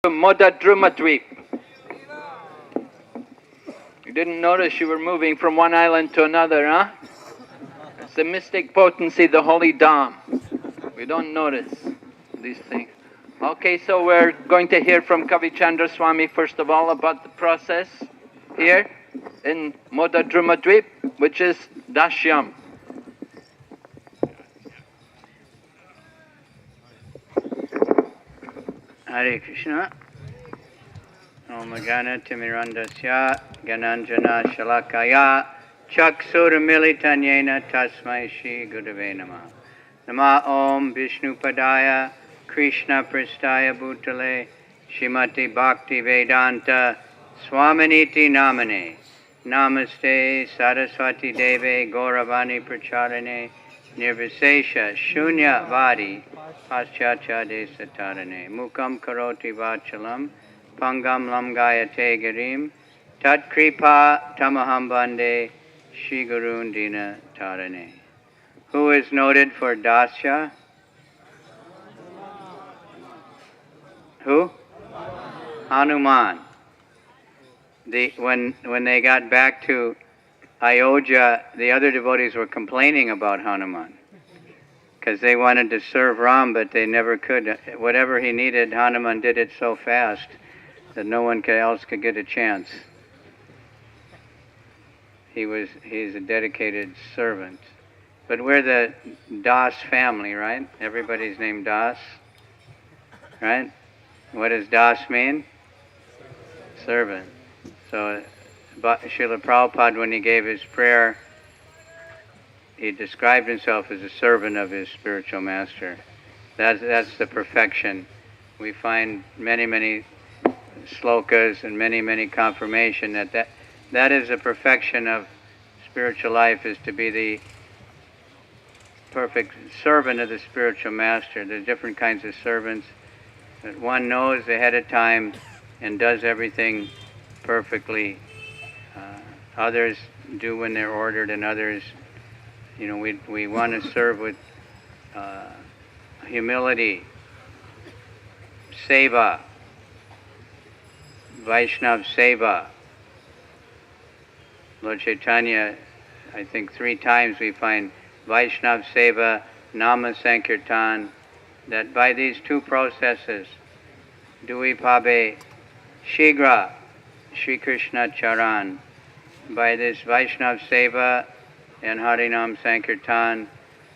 Modadrumadweep. You didn't notice you were moving from one island to another, huh? It's the mystic potency, the holy Dham. We don't notice these things. Okay, so we're going to hear from Kavi Chandra Swami first of all about the process here in Modadrumadweep, which is Dashyam. Hare Krishna. Om Gana Timirandasya Gananjana Shalakaya Chaksuramilitanyena Tasmai Shri Gurave Namah. Nama Om Vishnu Padaya Krishna Pristaya Bhutale Shrimati Bhakti Vedanta Swaminiti Namane Namaste Saraswati Deve Gauravani Pracharane Nirvisesha Shunya Vadi Paschatya Desatarane Mukam Karoti Vachalam Pangam Lamgayate Girim Tat Kripa Tamaham Bande Shri Gurun Dina Tarane. Who is noted for Dasya? Who? Hanuman. When they got back to Ayodhya, the other devotees were complaining about Hanuman because they wanted to serve Ram, but they never could. Whatever he needed, Hanuman did it so fast that no one else could get a chance. He's a dedicated servant. But we're the Das family, right? Everybody's named Das, right? What does Das mean? Servant. So Srila Prabhupada, when he gave his prayer, he described himself as a servant of his spiritual master. That's the perfection. We find many slokas and many confirmation that is the perfection of spiritual life, is to be the perfect servant of the spiritual master. There's different kinds of servants. That one knows ahead of time and does everything perfectly. Others do when they're ordered, and others, we want to serve with humility, seva, Vaishnav seva. Lord Chaitanya, I think 3 times we find Vaishnav seva, Nama Sankirtan, that by these 2 processes, Dui Pabe Shigra Shri Krishna Charan, by this Vaishnav seva and Harinam Sankirtan,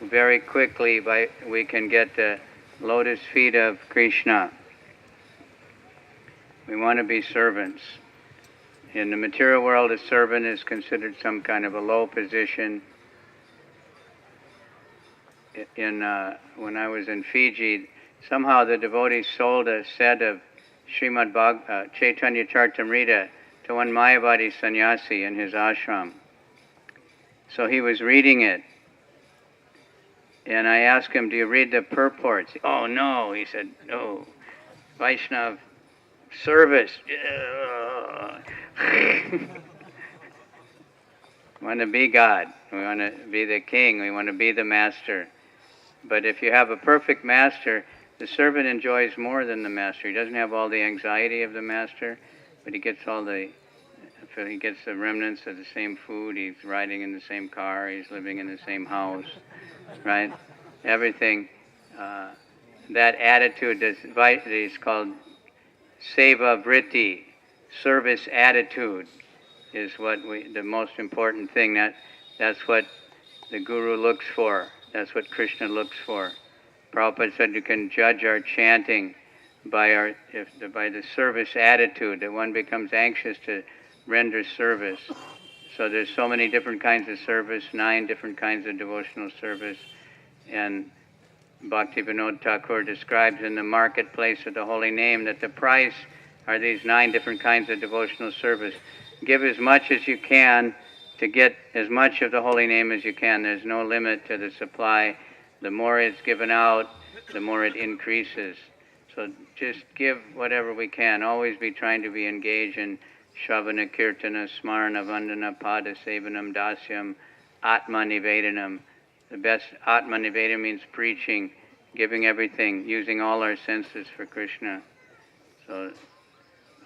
very quickly we can get the lotus feet of Krishna. We want to be servants. In the material world, a servant is considered some kind of a low position. When I was in Fiji, somehow the devotees sold a set of Srimad Chaitanya Charitamrita to one Mayavadi sannyasi in his ashram. So he was reading it, and I asked him, "Do you read the purports?" "Oh no," he said. "No, Vaishnav service." We want to be God. We want to be the king. We want to be the master. But if you have a perfect master, the servant enjoys more than the master. He doesn't have all the anxiety of the master, but he gets the remnants of the same food. He's riding in the same car. He's living in the same house, right? Everything. That attitude is called seva vritti, service attitude, is the most important thing. That's what the Guru looks for. That's what Krishna looks for. Prabhupada said you can judge our chanting by the service attitude, that one becomes anxious to render service. So there's so many different kinds of service, 9 different kinds of devotional service, and Bhaktivinoda Thakur describes in the marketplace of the holy name that the price are these 9 different kinds of devotional service. Give as much as you can to get as much of the holy name as you can. There's no limit to the supply. The more it's given out, the more it increases. So just give whatever we can. Always be trying to be engaged in Shravana, Kirtana, Smarana, Vandana, Pada, Sevanam, Dasyam, Atma Nivedanam. The best Atma Nivedanam means preaching, giving everything, using all our senses for Krishna. So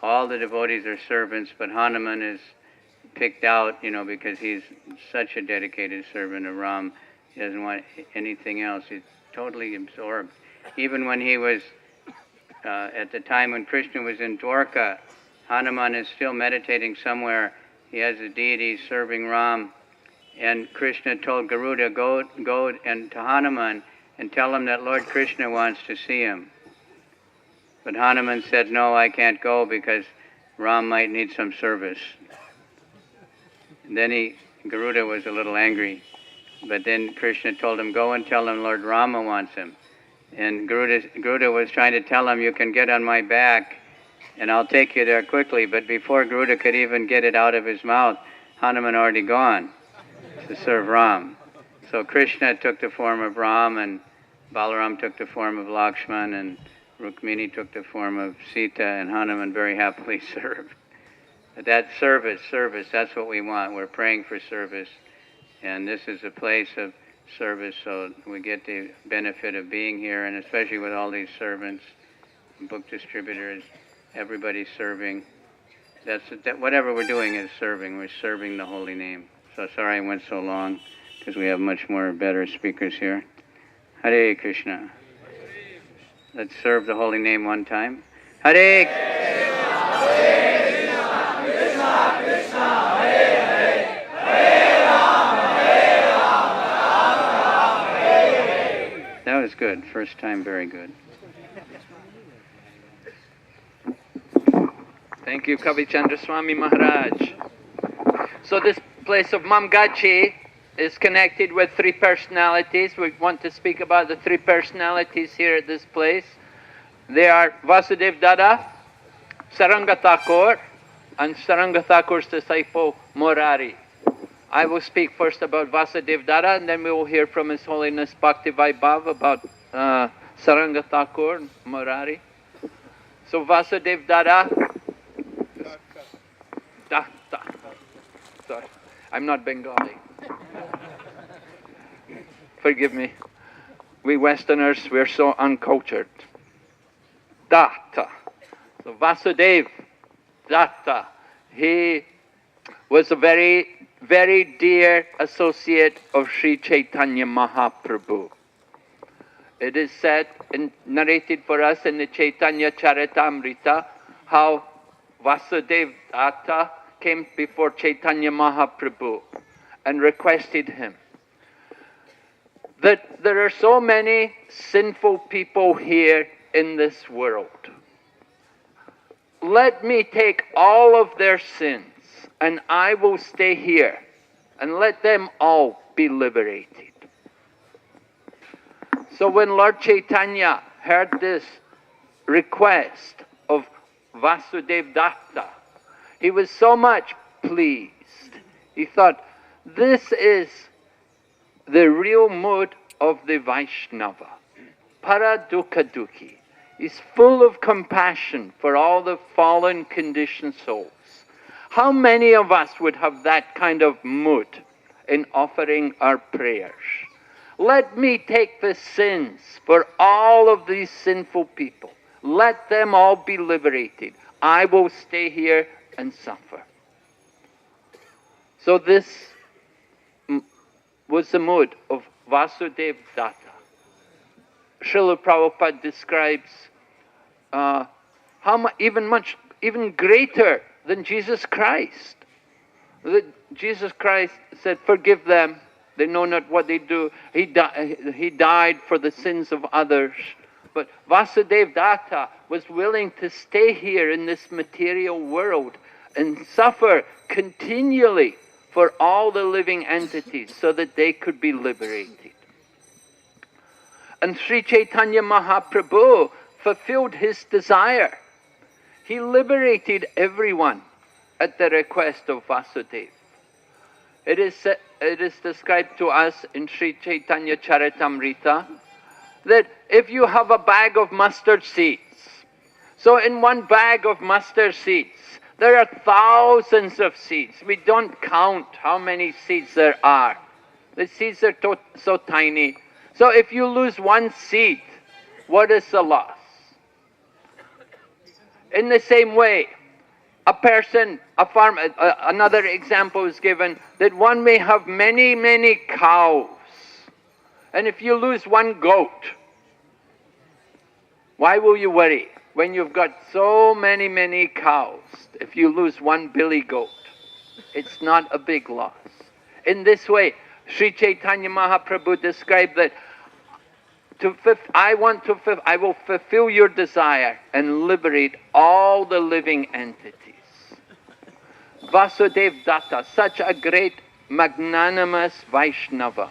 all the devotees are servants, but Hanuman is picked out, because he's such a dedicated servant of Ram. He doesn't want anything else. He's totally absorbed. Even when he was, at the time when Krishna was in Dwarka, Hanuman is still meditating somewhere. He has a deity serving Ram. And Krishna told Garuda, go and to Hanuman and tell him that Lord Krishna wants to see him. But Hanuman said, no, I can't go because Ram might need some service. And then Garuda was a little angry. But then Krishna told him, go and tell him Lord Rama wants him. And Garuda was trying to tell him, you can get on my back and I'll take you there quickly. But before Garuda could even get it out of his mouth, Hanuman already gone to serve Ram. So Krishna took the form of Ram, and Balaram took the form of Lakshman, and Rukmini took the form of Sita, and Hanuman very happily served. But that service, that's what we want. We're praying for service. And this is a place of service, so we get the benefit of being here, and especially with all these servants, book distributors, everybody's serving. Whatever we're doing is serving. We're serving the holy name. So sorry I went so long, because we have much more better speakers here. Hare Krishna. Let's serve the holy name one time. Hare Krishna, Krishna Krishna, Hare Hare, Hare Rama, Rama, Hare Hare. That was good. First time, very good. Thank you, Kavi Chandra Swami Maharaj. So this place of Mamgachi is connected with three personalities. We want to speak about the three personalities here at this place. They are Vasudev Dada, Saranga Thakur, and Saranga Thakur's disciple Murari. I will speak first about Vasudev Dada, and then we will hear from His Holiness Bhakti Vaibhav about Saranga Thakur and Murari. So Vasudev Dada, sorry, I'm not Bengali. Forgive me. We Westerners, we're so uncultured. Datta. So Vasudev Datta, he was a very, very dear associate of Sri Caitanya Mahaprabhu. It is said and narrated for us in the Caitanya-katha how Vasudev Datta came before Caitanya Mahaprabhu and requested him that there are so many sinful people here in this world. Let me take all of their sins and I will stay here and let them all be liberated. So when Lord Chaitanya heard this request of Vasudev Datta, he was so much pleased. He thought, this is the real mood of the Vaishnava. Paradukha Dukhi. He's full of compassion for all the fallen conditioned souls. How many of us would have that kind of mood in offering our prayers? Let me take the sins for all of these sinful people. Let them all be liberated. I will stay here and suffer. So this was the mood of Vasudev Datta. Srila Prabhupada describes even greater than Jesus Christ. That Jesus Christ said, forgive them, they know not what they do. He died for the sins of others. But Vasudev Datta was willing to stay here in this material world and suffer continually for all the living entities so that they could be liberated. And Sri Chaitanya Mahaprabhu fulfilled his desire. He liberated everyone at the request of Vasudeva. It is described to us in Sri Chaitanya Charitamrita that if you have a bag of mustard seeds, so in one bag of mustard seeds, there are thousands of seeds. We don't count how many seeds there are. The seeds are so tiny. So if you lose one seed, what is the loss? In the same way, another example is given that one may have many, many cows. And if you lose one goat, why will you worry when you've got so many, many cows? If you lose one billy goat, it's not a big loss. In this way, Sri Chaitanya Mahaprabhu described that I will fulfill your desire and liberate all the living entities. Vasudev Datta, such a great magnanimous Vaishnava.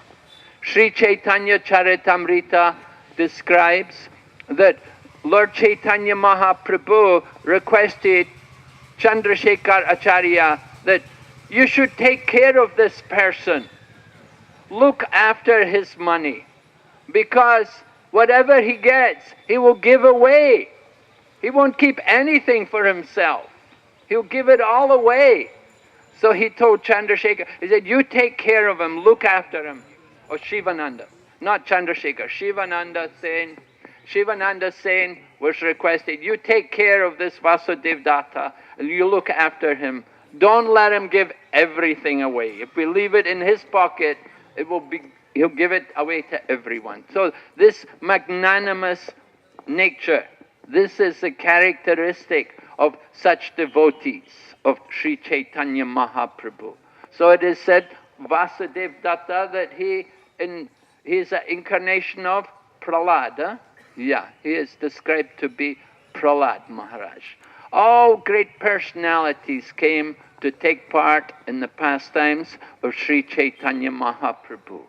Sri Chaitanya Charitamrita describes that Lord Chaitanya Mahaprabhu requested Chandrasekhar Acharya that you should take care of this person. Look after his money, because whatever he gets, he will give away. He won't keep anything for himself. He'll give it all away. So he told Chandrasekhar, he said, you take care of him, look after him. Or Shivananda, not Chandrasekhar, Shivananda Sen was requested, you take care of this Vasudev Datta and you look after him. Don't let him give everything away. If we leave it in his pocket, he'll give it away to everyone. So this magnanimous nature, this is the characteristic of such devotees of Sri Chaitanya Mahaprabhu. So it is said, Vasudev Datta, that he is an incarnation of Prahlad. Yeah, he is described to be Prahlad Maharaj. All great personalities came to take part in the pastimes of Sri Chaitanya Mahaprabhu.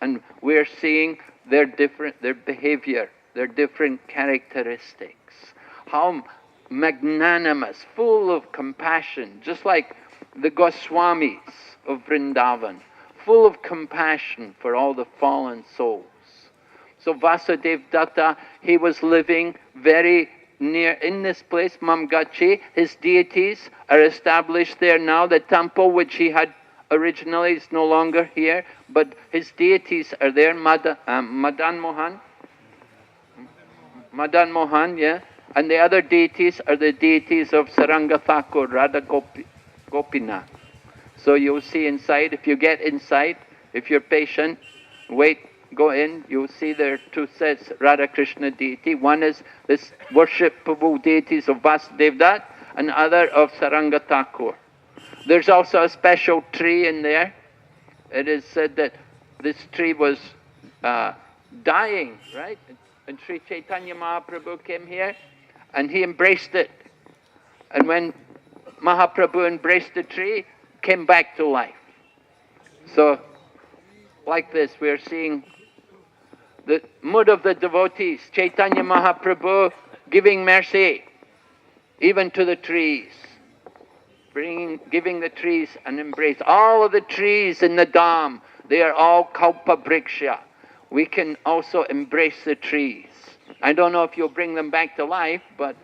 And we're seeing their behavior, their different characteristics. How magnanimous, full of compassion, just like the Goswamis of Vrindavan, full of compassion for all the fallen souls. So Vasudev Datta, he was living very near, in this place, Mamgachi. His deities are established there now. The temple which he had originally is no longer here, but his deities are there. Madan Mohan, yeah. And the other deities are the deities of Saranga Thakur, Radha Gopinath. So you'll see inside, if you get inside, if you're patient, wait, go in, you'll see there are two sets, Radha Krishna deity. One is this worshipable deities of Vasudev Datta, and other of Saranga Thakur. There's also a special tree in there. It is said that this tree was dying, right? And Sri Chaitanya Mahaprabhu came here, and he embraced it. And when Mahaprabhu embraced the tree, came back to life. So, like this, we're seeing the mood of the devotees. Chaitanya Mahaprabhu giving mercy, even to the trees. Giving the trees an embrace. All of the trees in the Dham, they are all Kalpa Briksha. We can also embrace the trees. I don't know if you'll bring them back to life, but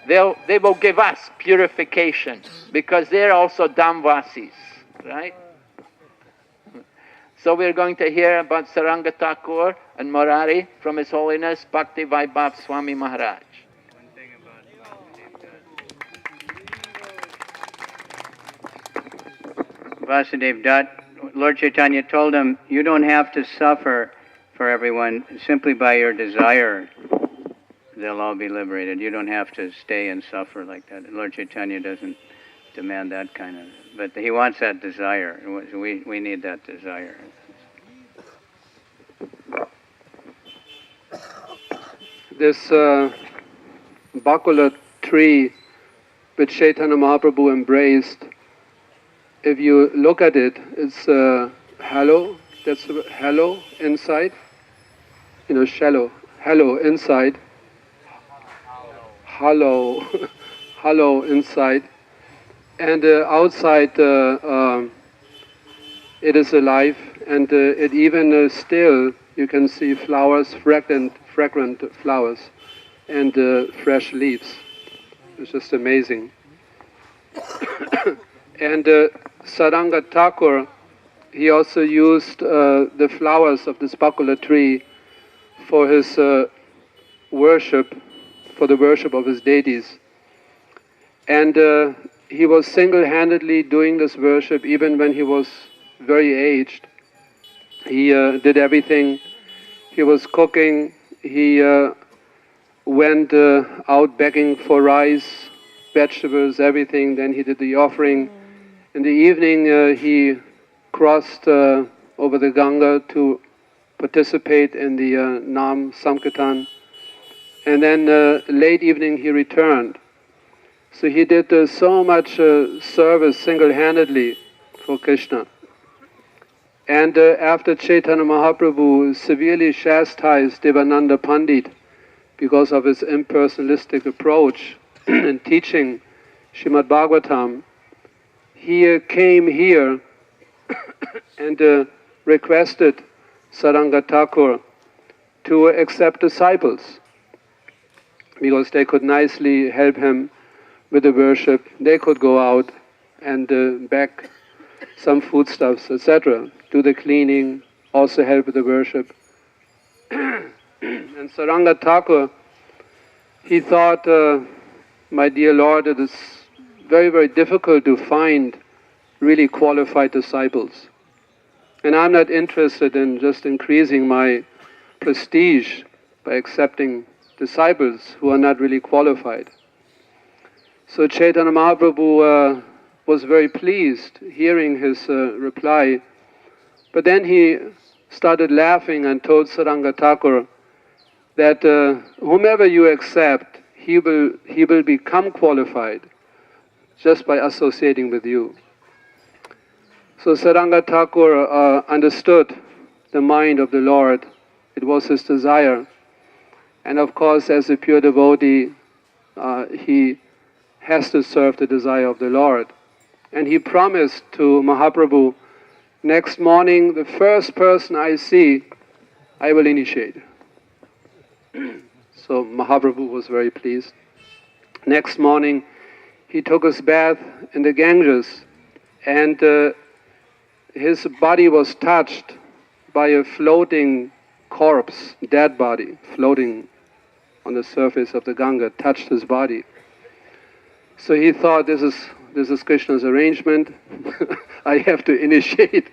they will give us purification, because they're also Dhamvasis, right? So we're going to hear about Saranga Thakur and Murari from His Holiness Bhakti Vaibhav Swami Maharaj. One thing about Vasudev Dutt, Lord Chaitanya told him, you don't have to suffer for everyone simply by your desire. They'll all be liberated. You don't have to stay and suffer like that. Lord Chaitanya doesn't demand that kind of, but he wants that desire. We need that desire. This Bakula tree which Chaitanya Mahaprabhu embraced, if you look at it, it's hollow. That's hollow inside. You know, shallow. Hollow inside. Hollow. Hollow inside. And outside it is alive, and it even still you can see flowers, fragrant flowers, and fresh leaves. It's just amazing. And Saranga Thakur, he also used the flowers of this Bakula tree for his worship, for the worship of his deities. And he was single-handedly doing this worship even when he was very aged. He did everything. He was cooking. He went out begging for rice, vegetables, everything. Then he did the offering. In the evening, he crossed over the Ganga to participate in the Nam Sankirtan. And then late evening, he returned. So he did so much service single-handedly for Krishna. And after Chaitanya Mahaprabhu severely chastised Devananda Pandit because of his impersonalistic approach in teaching Srimad Bhagavatam, he came here and requested Saranga Thakur to accept disciples because they could nicely help him with the worship. They could go out and bag some foodstuffs, etc., do the cleaning, also help with the worship. And Saranga Thakur, he thought, my dear Lord, it is very, very difficult to find really qualified disciples. And I'm not interested in just increasing my prestige by accepting disciples who are not really qualified. So Chaitanya Mahaprabhu was very pleased hearing his reply, but then he started laughing and told Saranga Thakur that whomever you accept, he will become qualified just by associating with you. So Saranga Thakur understood the mind of the Lord. It was his desire. And of course, as a pure devotee, he has to serve the desire of the Lord. And he promised to Mahaprabhu, next morning, the first person I see, I will initiate. So Mahaprabhu was very pleased. Next morning, he took his bath in the Ganges, and his body was touched by a floating corpse, dead body, floating on the surface of the Ganga, touched his body. So he thought, this is Krishna's arrangement. I have to initiate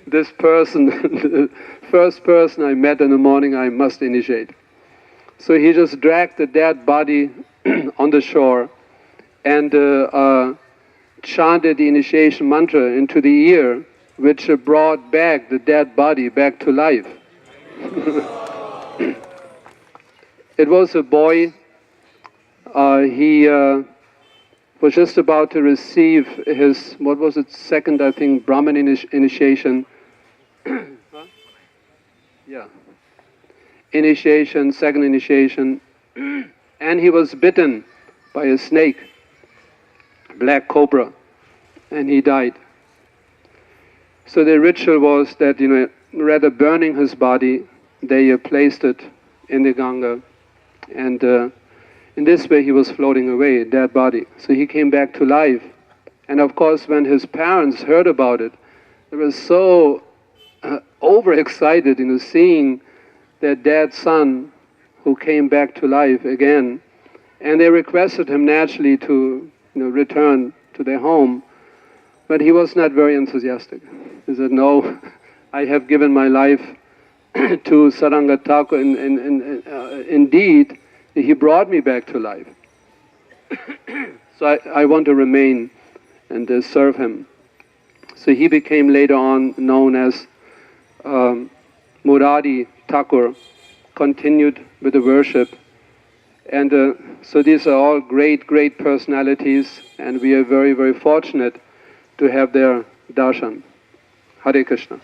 this person, the first person I met in the morning, I must initiate. So he just dragged the dead body on the shore and chanted the initiation mantra into the ear, which brought back the dead body back to life. It was a boy. He was just about to receive his, what was it, second, I think, Brahmin initiation. Yeah. Initiation, second initiation. And he was bitten by a snake, black cobra, and he died. So the ritual was that, rather burning his body, they placed it in the Ganga, and in this way he was floating away, a dead body. So he came back to life. And of course, when his parents heard about it, they were so overexcited, seeing their dead son who came back to life again. And they requested him naturally to return to their home. But he was not very enthusiastic. He said, no, I have given my life to Saranga Thakur. Indeed, he brought me back to life. So I want to remain and serve him. So he became later on known as Murari Thakur, continued with the worship. And so these are all great, great personalities, and we are very, very fortunate to have their darshan. Hare Krishna.